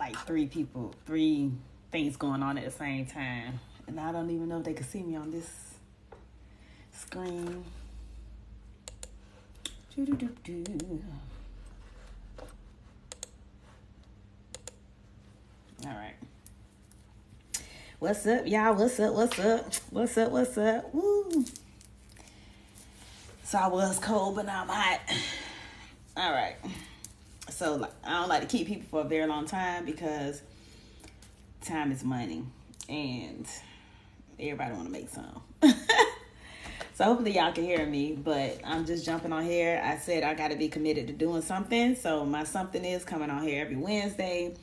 like three things going on at the same time. And I don't even know if they can see me on this screen. All right. What's up, y'all? What's up? Woo. So I was cold, but now I'm hot. All right. So I don't like to keep people for a very long time because time is money and everybody want to make some. So hopefully y'all can hear me, but I'm just jumping on here. I said I got to be committed to doing something. So my something is coming on here every Wednesday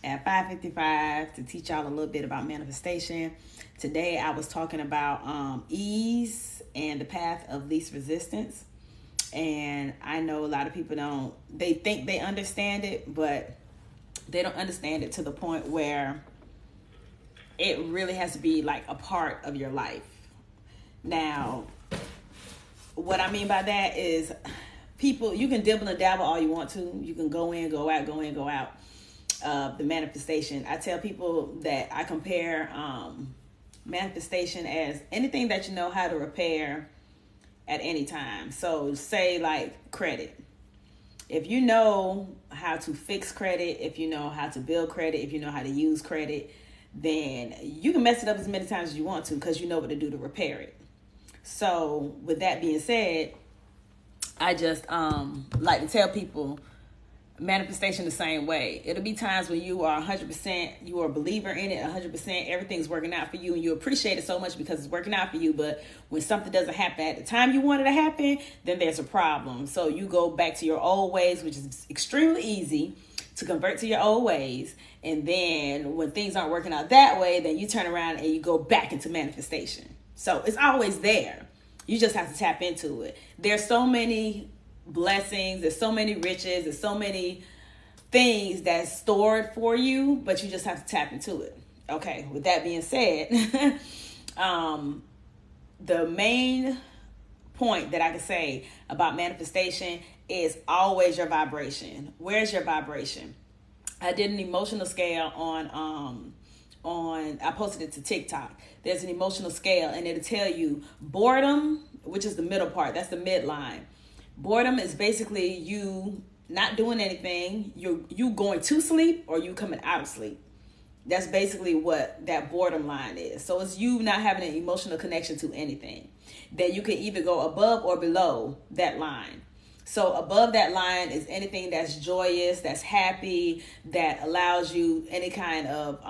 at 5:55 to teach y'all a little bit about manifestation. Today I was talking about ease and the path of least resistance. And I know a lot of people they think they understand it, but they don't understand it to the point where it really has to be like a part of your life. Now, what I mean by that is people, you can dibble and dabble all you want to. You can go in, go out, go in, go out. The manifestation. I tell people that I compare manifestation as anything that you know how to repair at any time. So say like credit. If you know how to fix credit, if you know how to build credit, if you know how to use credit, then you can mess it up as many times as you want to because you know what to do to repair it. So with that being said, I just like to tell people manifestation the same way. It'll be times when you are 100%, you are a believer in it, 100%, everything's working out for you and you appreciate it so much because it's working out for you. But when something doesn't happen at the time you want it to happen, then there's a problem. So you go back to your old ways, which is extremely easy to convert to your old ways. And then when things aren't working out that way, then you turn around and you go back into manifestation. So it's always there. You just have to tap into it. There's so many blessings, there's so many riches, there's so many things that's stored for you, but you just have to tap into it. Okay, with that being said, the main point that I can say about manifestation is always your vibration. Where's your vibration? I did an emotional scale on I posted it to TikTok. There's an emotional scale and it'll tell you boredom, which is the middle part, that's the midline. Boredom is basically you not doing anything, you going to sleep or you coming out of sleep. That's basically what that boredom line is. So it's you not having an emotional connection to anything. Then you can either go above or below that line. So above that line is anything that's joyous, that's happy, that allows you any kind of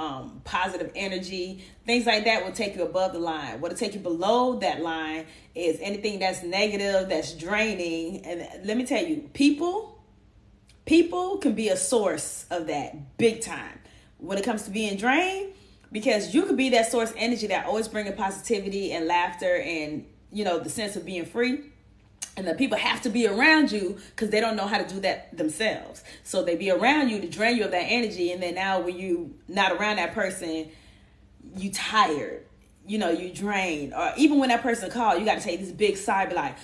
positive energy. Things like that will take you above the line. What will take you below that line is anything that's negative, that's draining. And let me tell you, people can be a source of that big time when it comes to being drained, because you could be that source energy that always bringing positivity and laughter and, the sense of being free. And the people have to be around you because they don't know how to do that themselves. So they be around you to drain you of that energy. And then now when you not around that person, you tired, you drained. Or even when that person called, you got to take this big sigh, be like,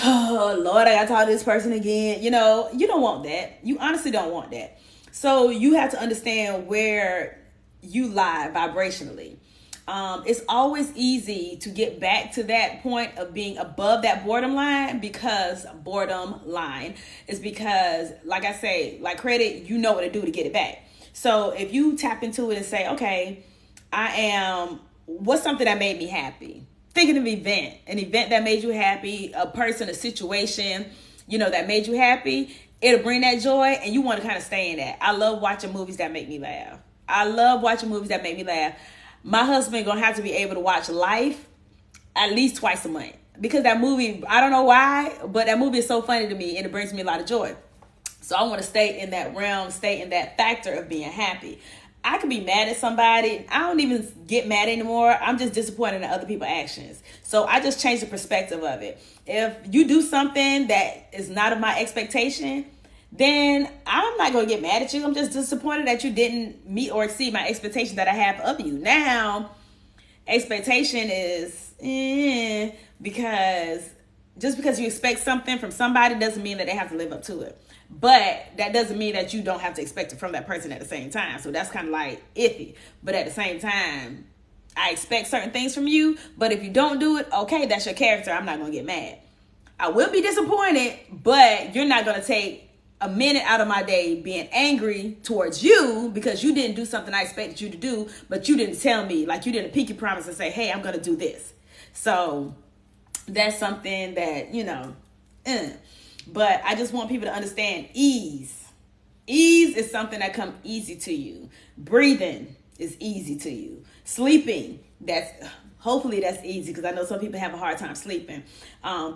oh, Lord, I got to talk to this person again. You don't want that. You honestly don't want that. So you have to understand where you lie vibrationally. It's always easy to get back to that point of being above that boredom line because like I say, like credit, you know what to do to get it back. So if you tap into it and say, okay, what's something that made me happy? Think of an event that made you happy, a person, a situation, that made you happy. It'll bring that joy and you want to kind of stay in that. I love watching movies that make me laugh. My husband gonna have to be able to watch Life at least twice a month because that movie, I don't know why, but that movie is so funny to me and it brings me a lot of joy. So I want to stay in that realm, stay in that factor of being happy. I could be mad at somebody. I don't even get mad anymore. I'm just disappointed in other people's actions. So I just change the perspective of it. If you do something that is not of my expectation, then I'm not going to get mad at you. I'm just disappointed that you didn't meet or exceed my expectation that I have of you. Now, expectation because just because you expect something from somebody doesn't mean that they have to live up to it. But that doesn't mean that you don't have to expect it from that person at the same time. So that's kind of like iffy. But at the same time, I expect certain things from you. But if you don't do it, okay, that's your character. I'm not going to get mad. I will be disappointed, but you're not going to take a minute out of my day being angry towards you because you didn't do something I expected you to do, but you didn't tell me, like you didn't pinky promise and say, hey, I'm going to do this. So that's something that, but I just want people to understand ease. Ease is something that comes easy to you. Breathing is easy to you. Sleeping, hopefully that's easy because I know some people have a hard time sleeping.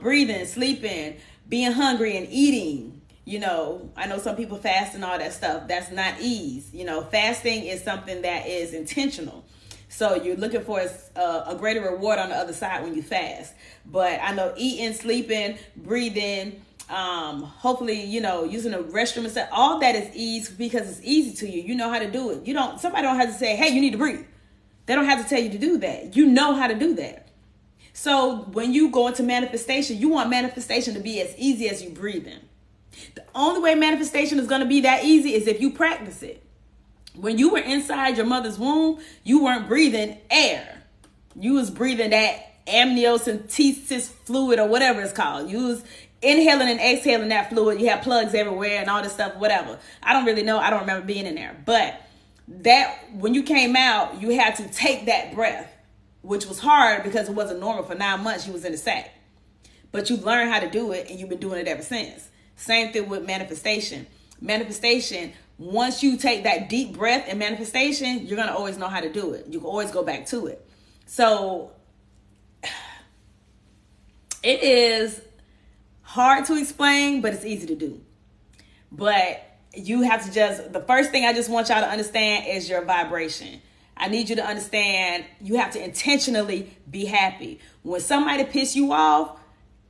Breathing, sleeping, being hungry and eating. I know some people fast and all that stuff. That's not ease. Fasting is something that is intentional. So you're looking for a greater reward on the other side when you fast. But I know eating, sleeping, breathing, hopefully, using the restroom and stuff, all that is ease because it's easy to you. You know how to do it. Somebody don't have to say, hey, you need to breathe. They don't have to tell you to do that. You know how to do that. So when you go into manifestation, you want manifestation to be as easy as you breathing. The only way manifestation is going to be that easy is if you practice it. When you were inside your mother's womb, you weren't breathing air. You was breathing that amniocentesis fluid or whatever it's called. You was inhaling and exhaling that fluid. You have plugs everywhere and all this stuff, whatever. I don't really know. I don't remember being in there. But that when you came out, you had to take that breath, which was hard because it wasn't normal. For 9 months, you was in the sack. But you learned how to do it, and you've been doing it ever since. Same thing with manifestation. Manifestation, once you take that deep breath in manifestation, you're going to always know how to do it. You can always go back to it. So it is hard to explain, but it's easy to do. But you have to the first thing I just want y'all to understand is your vibration. I need you to understand you have to intentionally be happy. When somebody pisses you off,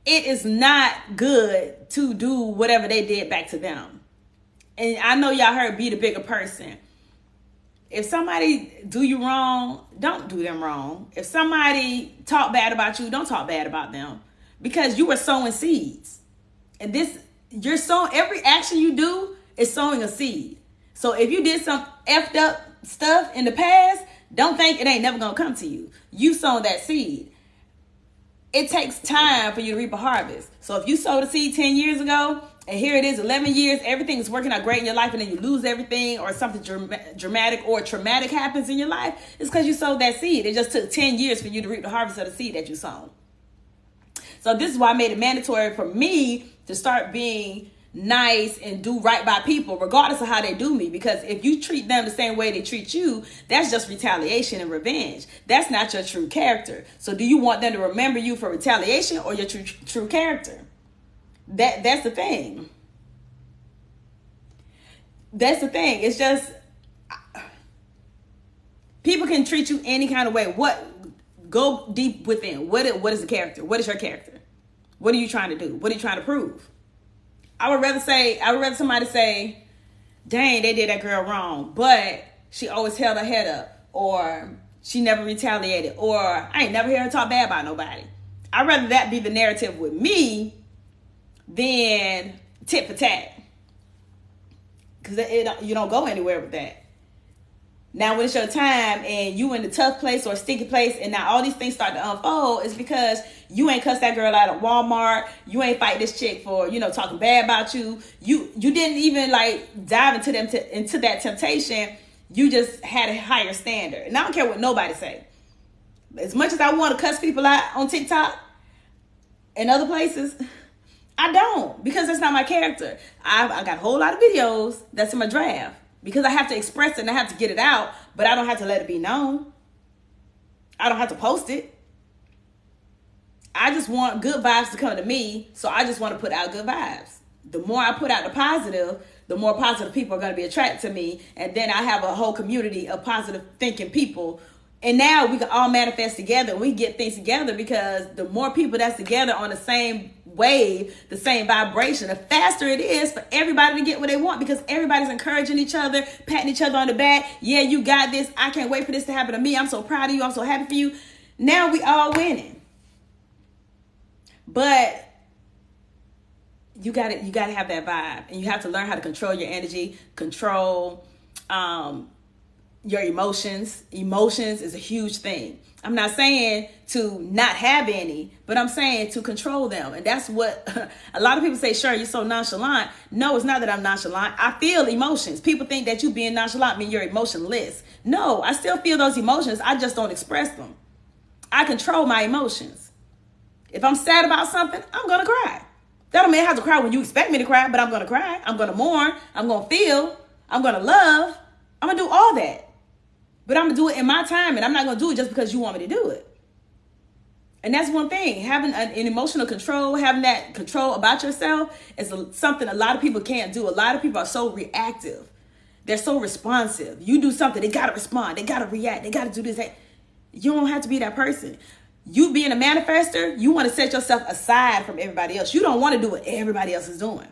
it is not good to do whatever they did back to them. And I know y'all heard be the bigger person. If somebody do you wrong, don't do them wrong. If somebody talk bad about you, don't talk bad about them. Because you are sowing seeds. And every action you do is sowing a seed. So if you did some effed up stuff in the past, don't think it ain't never gonna come to you. You sown that seed. It takes time for you to reap a harvest. So if you sowed a seed 10 years ago, and here it is 11 years, everything is working out great in your life, and then you lose everything, or something dramatic or traumatic happens in your life, it's because you sowed that seed. It just took 10 years for you to reap the harvest of the seed that you sown. So this is why I made it mandatory for me to start being nice and do right by people, regardless of how they do me. Because if you treat them the same way they treat you, that's just retaliation and revenge. That's not your true character. So do you want them to remember you for retaliation or your true character? That's the thing. That's the thing. It's just people can treat you any kind of way. Go deep within. What is the character? What is your character? What are you trying to do? What are you trying to prove? I would rather somebody say, dang, they did that girl wrong, but she always held her head up, or she never retaliated, or I ain't never heard her talk bad about nobody. I'd rather that be the narrative with me than tit for tat. Because you don't go anywhere with that. Now, when it's your time and you in the tough place or sticky place, and now all these things start to unfold, it's because you ain't cussed that girl out at Walmart. You ain't fight this chick for, talking bad about you. You didn't even dive into that temptation. You just had a higher standard. And I don't care what nobody say. As much as I want to cuss people out on TikTok and other places, I don't, because that's not my character. I got a whole lot of videos that's in my draft. Because I have to express it and I have to get it out, but I don't have to let it be known. I don't have to post it. I just want good vibes to come to me, so I just want to put out good vibes. The more I put out the positive, the more positive people are going to be attracted to me, and then I have a whole community of positive thinking people. And now we can all manifest together. We get things together because the more people that's together on the same wave, the same vibration, the faster it is for everybody to get what they want, because everybody's encouraging each other, patting each other on the back. Yeah, you got this. I can't wait for this to happen to me. I'm so proud of you. I'm so happy for you. Now we all winning. But you got to have that vibe, and you have to learn how to control your energy, control your emotions. Emotions is a huge thing. I'm not saying to not have any, but I'm saying to control them. And that's what a lot of people say, sure, you're so nonchalant. No, it's not that I'm nonchalant. I feel emotions. People think that you being nonchalant means you're emotionless. No, I still feel those emotions. I just don't express them. I control my emotions. If I'm sad about something, I'm going to cry. That don't mean I have to cry when you expect me to cry, but I'm going to cry. I'm going to mourn. I'm going to feel. I'm going to love. I'm going to do all that. But I'm going to do it in my time, and I'm not going to do it just because you want me to do it. And that's one thing. Having an emotional control, having that control about yourself is something a lot of people can't do. A lot of people are so reactive. They're so responsive. You do something, they got to respond. They got to react. They got to do this. You don't have to be that person. You being a manifester, you want to set yourself aside from everybody else. You don't want to do what everybody else is doing.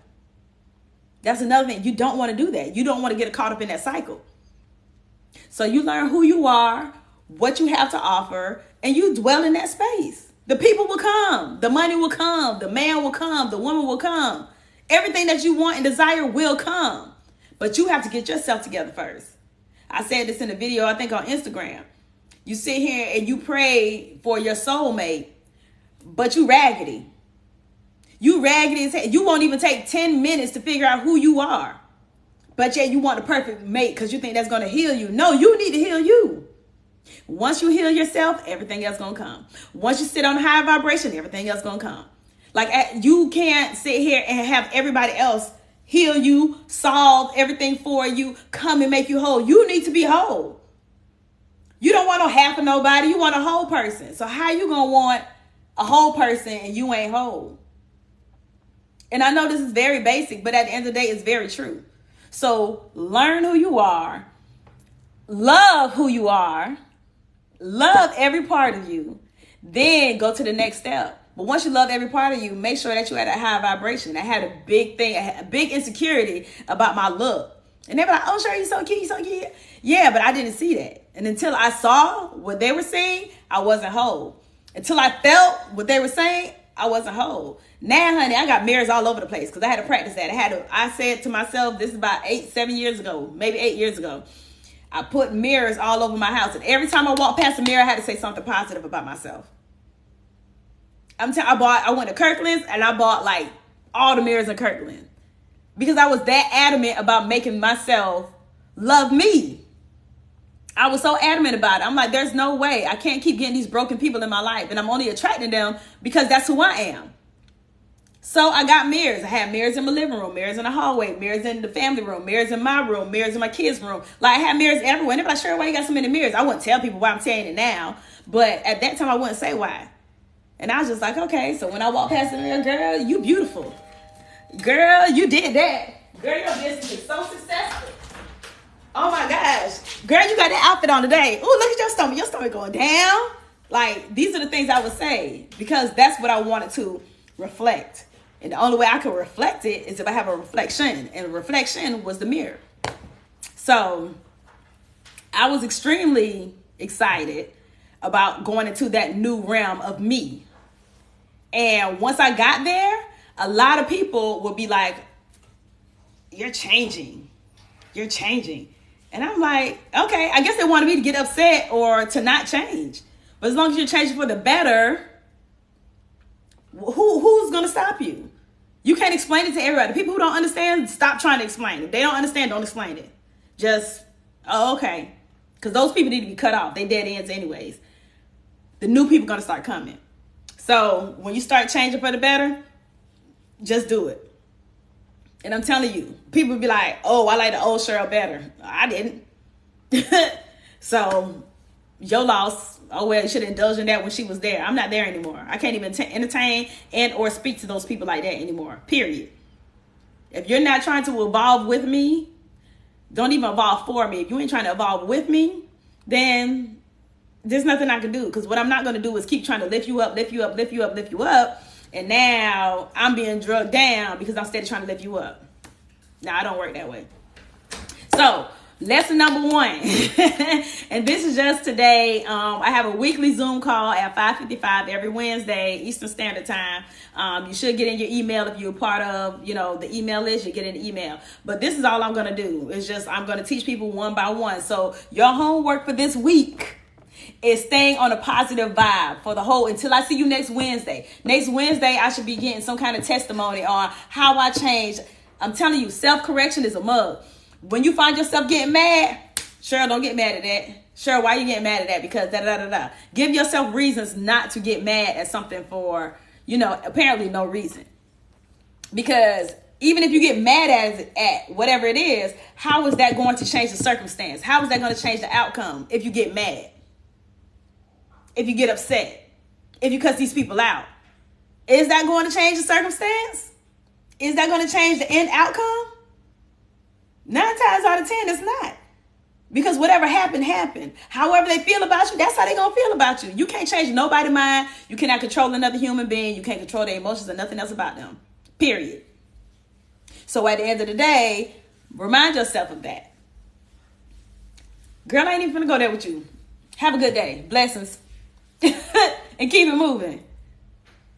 That's another thing. You don't want to do that. You don't want to get caught up in that cycle. So you learn who you are, what you have to offer, and you dwell in that space. The people will come. The money will come. The man will come. The woman will come. Everything that you want and desire will come. But you have to get yourself together first. I said this in a video, I think on Instagram. You sit here and you pray for your soulmate, but you raggedy. You raggedy as hell. You won't even take 10 minutes to figure out who you are. But yet you want the perfect mate because you think that's going to heal you. No, you need to heal you. Once you heal yourself, everything else going to come. Once you sit on high vibration, everything else going to come. Like you can't sit here and have everybody else heal you, solve everything for you, come and make you whole. You need to be whole. You don't want no half of nobody. You want a whole person. So how you going to want a whole person and you ain't whole? And I know this is very basic, but at the end of the day, it's very true. So learn who you are, love who you are, love every part of you, then go to the next step. But once you love every part of you, make sure that you're at a high vibration. I had a big thing, a big insecurity about my look. And they were like, oh, sure, you're so cute, you're so cute. Yeah, but I didn't see that. And until I saw what they were saying, I wasn't whole. Until I felt what they were saying, I wasn't whole. Now, honey, I got mirrors all over the place because I had to practice that. I said to myself, this is about 7 years ago, maybe 8 years ago. I put mirrors all over my house. And every time I walked past a mirror, I had to say something positive about myself. I went to Kirkland's and I bought like all the mirrors in Kirkland because I was that adamant about making myself love me. I was so adamant about it. I'm like, there's no way. I can't keep getting these broken people in my life. And I'm only attracting them because that's who I am. So I got mirrors. I had mirrors in my living room, mirrors in the hallway, mirrors in the family room, mirrors in my room, mirrors in my kids' room. Like I had mirrors everywhere. And they're like, sure, why you got so many mirrors? I wouldn't tell people why I'm saying it now. But at that time, I wouldn't say why. And I was just like, okay. So when I walked past the mirror, girl, you beautiful. Girl, you did that. Girl, your business is so successful. Oh my gosh. Girl, you got that outfit on today. Oh, look at your stomach. Your stomach going down. Like, these are the things I would say because that's what I wanted to reflect. And the only way I could reflect it is if I have a reflection. And a reflection was the mirror. So I was extremely excited about going into that new realm of me. And once I got there, a lot of people would be like, you're changing. You're changing. And I'm like, okay, I guess they wanted me to get upset or to not change. But as long as you're changing for the better, who's going to stop you? You can't explain it to everybody. People who don't understand, stop trying to explain it. If they don't understand, don't explain it. Just, oh, okay. Because those people need to be cut off. They dead ends anyways. The new people going to start coming. So when you start changing for the better, just do it. And I'm telling you, people be like, oh, I like the old Cheryl better. I didn't. So your loss. Oh, well, you should have indulged in that when she was there. I'm not there anymore. I can't even entertain and or speak to those people like that anymore, period. If you're not trying to evolve with me, don't even evolve for me. If you ain't trying to evolve with me, then there's nothing I can do. Because what I'm not going to do is keep trying to lift you up, lift you up, lift you up, lift you up. And now I'm being drugged down because I'm steady trying to lift you up. Now, I don't work that way. So lesson number 1. And this is just today. I have a weekly Zoom call at 5:55 every Wednesday, Eastern Standard Time. You should get in your email if you're a part of, the email list, you get in the email. But this is all I'm going to do. It's just, I'm going to teach people one by one. So your homework for this week is staying on a positive vibe for the whole, until I see you next Wednesday. Next Wednesday, I should be getting some kind of testimony on how I changed. I'm telling you, self-correction is a mug. When you find yourself getting mad, Cheryl, don't get mad at that. Cheryl, why you getting mad at that? Because da-da-da-da-da. Give yourself reasons not to get mad at something for, apparently no reason. Because even if you get mad at whatever it is, how is that going to change the circumstance? How is that going to change the outcome if you get mad? If you get upset? If you cuss these people out? Is that going to change the circumstance? Is that going to change the end outcome? 9 times out of 10, it's not. Because whatever happened, happened. However they feel about you, that's how they're going to feel about you. You can't change nobody's mind. You cannot control another human being. You can't control their emotions and nothing else about them. Period. So at the end of the day, remind yourself of that. Girl, I ain't even gonna go there with you. Have a good day. Blessings. And keep it moving.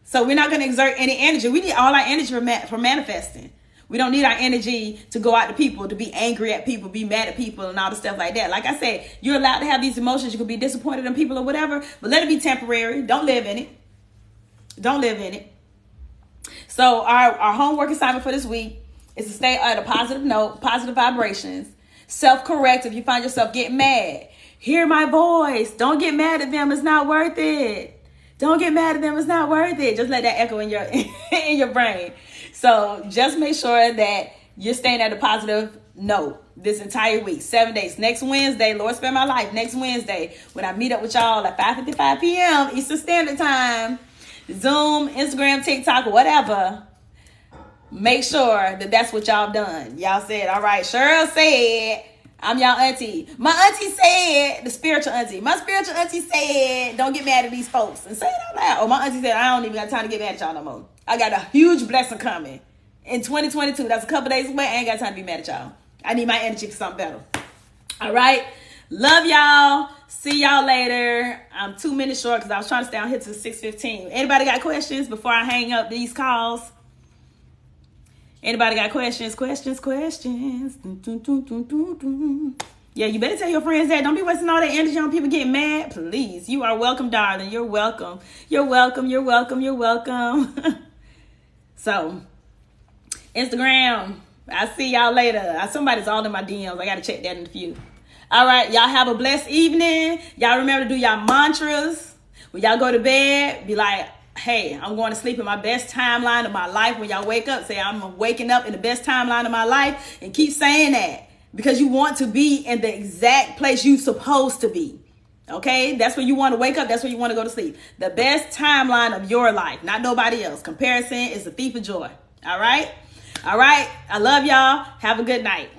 So we're not going to exert any energy. We need all our energy for manifesting. We don't need our energy to go out to people, to be angry at people, be mad at people, and all the stuff like that. Like I said, you're allowed to have these emotions. You could be disappointed in people or whatever, but let it be temporary. Don't live in it. Don't live in it. So our homework assignment for this week is to stay at a positive note, positive vibrations, self-correct if you find yourself getting mad. Hear my voice. Don't get mad at them. It's not worth it. Don't get mad at them. It's not worth it. Just let that echo in your brain. So just make sure that you're staying at a positive note this entire week, 7 days. Next Wednesday, Lord spare my life, next Wednesday, when I meet up with y'all at 5:55 p.m. Eastern Standard Time, Zoom, Instagram, TikTok, whatever, make sure that that's what y'all done. Y'all said, all right, Cheryl said, I'm y'all auntie. My auntie said, the spiritual auntie. My spiritual auntie said, don't get mad at these folks. And say it out loud. Or my auntie said, I don't even got time to get mad at y'all no more. I got a huge blessing coming in 2022. That's a couple days away. I ain't got time to be mad at y'all. I need my energy for something better. All right. Love y'all. See y'all later. I'm 2 minutes short because I was trying to stay on here till 6:15. Anybody got questions before I hang up these calls? Anybody got questions? Yeah, you better tell your friends that. Don't be wasting all that energy on people getting mad. Please. You are welcome, darling. You're welcome. You're welcome. You're welcome. You're welcome. So, Instagram. I'll see y'all later. Somebody's all in my DMs. I got to check that in a few. All right. Y'all have a blessed evening. Y'all remember to do y'all mantras. When y'all go to bed, be like, hey, I'm going to sleep in my best timeline of my life. When y'all wake up, say, I'm waking up in the best timeline of my life. And keep saying that. Because you want to be in the exact place you're supposed to be. Okay? That's where you want to wake up. That's where you want to go to sleep. The best timeline of your life. Not nobody else. Comparison is the thief of joy. All right? All right. I love y'all. Have a good night.